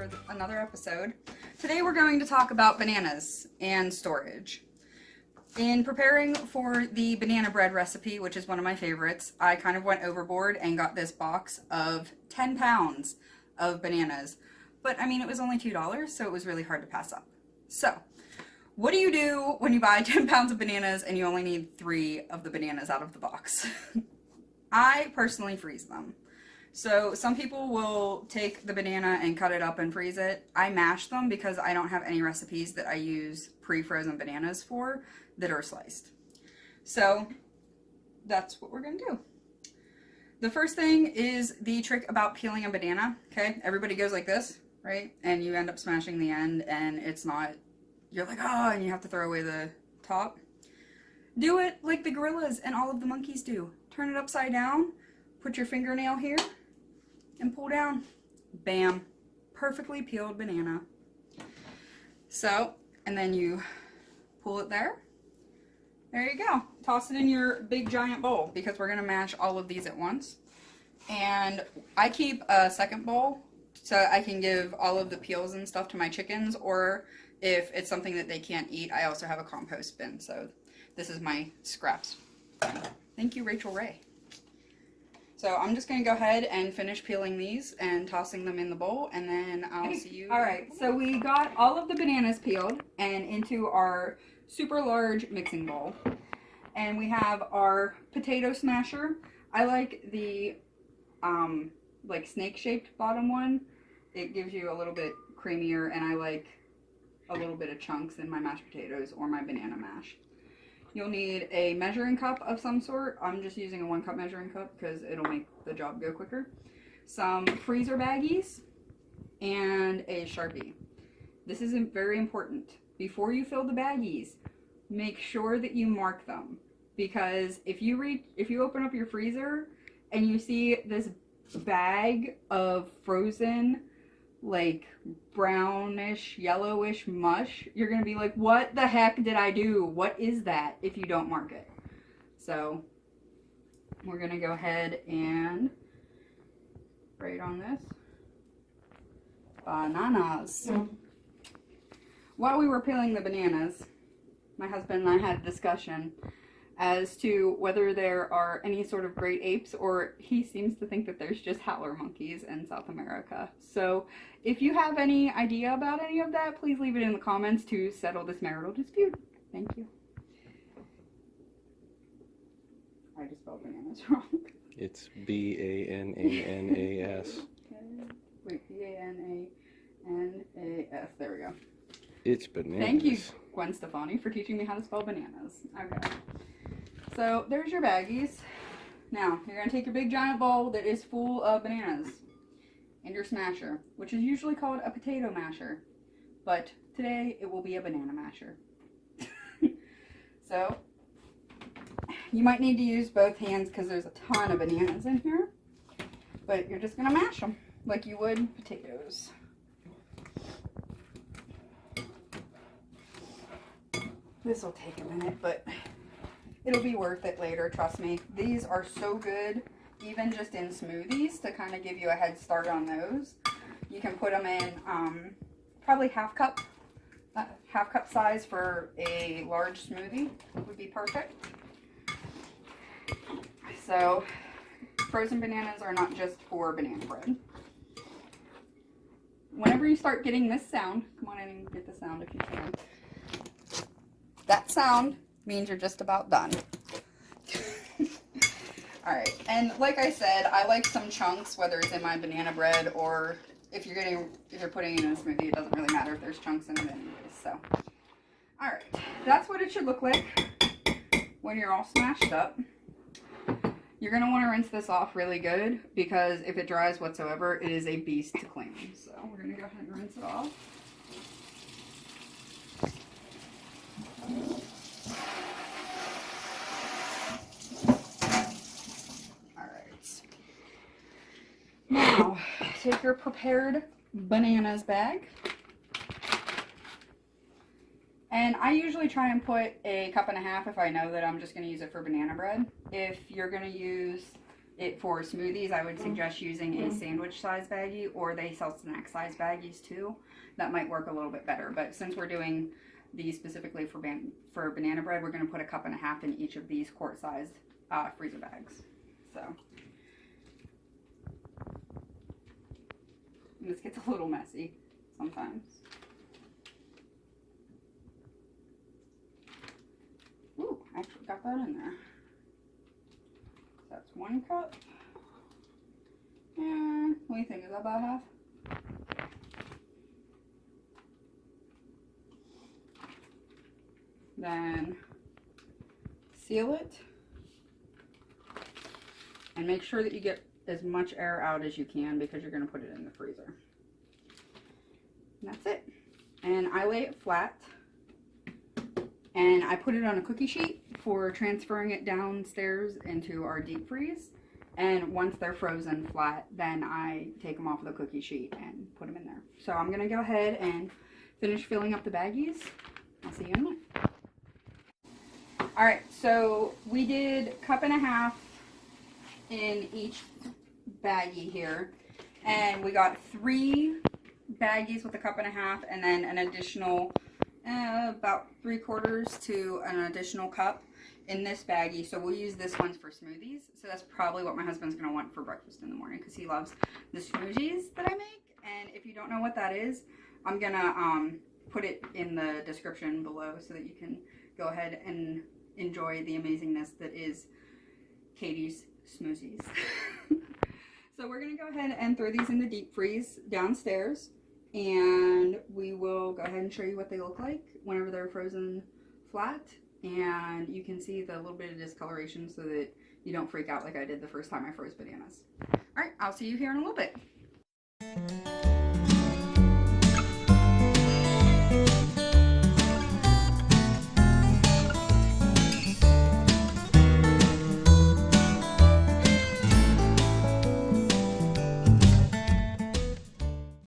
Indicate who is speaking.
Speaker 1: for another episode. Today we're going to talk about bananas and storage. In preparing for the banana bread recipe, which is one of my favorites, I kind of went overboard and got this box of 10 pounds of bananas. But I mean, it was only $2, so it was really hard to pass up. So, what do you do when you buy 10 pounds of bananas and you only need 3 of the bananas out of the box? I personally freeze them. So some people will take the banana and cut it up and freeze it. I mash them because I don't have any recipes that I use pre-frozen bananas for that are sliced. So that's what we're gonna do. The first thing is the trick about peeling a banana, okay? Everybody goes like this, right? And you end up smashing the end and it's not, you're like, oh, and you have to throw away the top. Do it like the gorillas and all of the monkeys do. Turn it upside down, put your fingernail here, and pull down. Bam. Perfectly peeled banana. So, and then you pull it there. There you go. Toss it in your big giant bowl because we're going to mash all of these at once. And I keep a second bowl so I can give all of the peels and stuff to my chickens, or if it's something that they can't eat, I also have a compost bin. So this is my scraps. Thank you, Rachel Ray. So I'm just going to go ahead and finish peeling these and tossing them in the bowl, and then I'll see you. All right, so we got all of the bananas peeled and into our super large mixing bowl. And we have our potato smasher. I like the like snake-shaped bottom one. It gives you a little bit creamier, and I like a little bit of chunks in my mashed potatoes or my banana mash. You'll need a measuring cup of some sort. I'm just using a 1 cup measuring cup because it'll make the job go quicker. Some freezer baggies and a Sharpie. This is very important. Before you fill the baggies, make sure that you mark them, because if you open up your freezer and you see this bag of frozen, like brownish, yellowish mush, you're gonna be like, what the heck did I do? What is that? If you don't mark it. So we're gonna go ahead and write on this. Bananas. While we were peeling the bananas, my husband and I had a discussion as to whether there are any sort of great apes, or he seems to think that there's just howler monkeys in South America. So if you have any idea about any of that, please leave it in the comments to settle this marital dispute. Thank you. I just spelled bananas wrong.
Speaker 2: It's B-A-N-A-N-A-S.
Speaker 1: Wait, B-A-N-A-N-A-S. There we go.
Speaker 2: It's bananas.
Speaker 1: Thank you, Gwen Stefani, for teaching me how to spell bananas. Okay. So there's your baggies. Now, you're going to take your big giant bowl that is full of bananas and your smasher, which is usually called a potato masher. But today, it will be a banana masher. So, you might need to use both hands because there's a ton of bananas in here. But you're just going to mash them like you would potatoes. This will take a minute, but it'll be worth it later, trust me. These are so good, even just in smoothies, to kind of give you a head start on those. You can put them in probably half cup size for a large smoothie would be perfect. So, frozen bananas are not just for banana bread. Whenever you start getting this sound, come on in and get the sound if you can. That sound means you're just about done. Alright, and like I said, I like some chunks, whether it's in my banana bread or if you're putting it in a smoothie, it doesn't really matter if there's chunks in it anyways. So, alright, that's what it should look like when you're all smashed up. You're going to want to rinse this off really good, because if it dries whatsoever, it is a beast to clean. So, we're going to go ahead and rinse it off. Alright. Now, take your prepared bananas bag. And I usually try and put a 1.5 cups if I know that I'm just going to use it for banana bread. If you're going to use it for smoothies, I would suggest using a sandwich size baggie, or they sell snack size baggies too. That might work a little bit better. But since we're doing these specifically for banana bread, we're going to put a 1.5 cups in each of these quart sized freezer bags. So and this gets a little messy sometimes. Ooh, I actually got that in there. That's 1 cup. And what do you think? Is that about half? Then seal it and make sure that you get as much air out as you can because you're going to put it in the freezer. And that's it. And I lay it flat and I put it on a cookie sheet for transferring it downstairs into our deep freeze. And once they're frozen flat, then I take them off of the cookie sheet and put them in there. So I'm going to go ahead and finish filling up the baggies. I'll see you in a minute. Alright, so we did 1.5 cups in each baggie here. And we got 3 baggies with a 1.5 cups and then an additional about 3/4 to an additional cup in this baggie. So we'll use this one for smoothies. So that's probably what my husband's going to want for breakfast in the morning because he loves the smoothies that I make. And if you don't know what that is, I'm going to put it in the description below so that you can go ahead and enjoy the amazingness that is Katie's smoothies. So we're going to go ahead and throw these in the deep freeze downstairs, and we will go ahead and show you what they look like whenever they're frozen flat, and you can see the little bit of discoloration so that you don't freak out like I did the first time I froze bananas. Alright, I'll see you here in a little bit.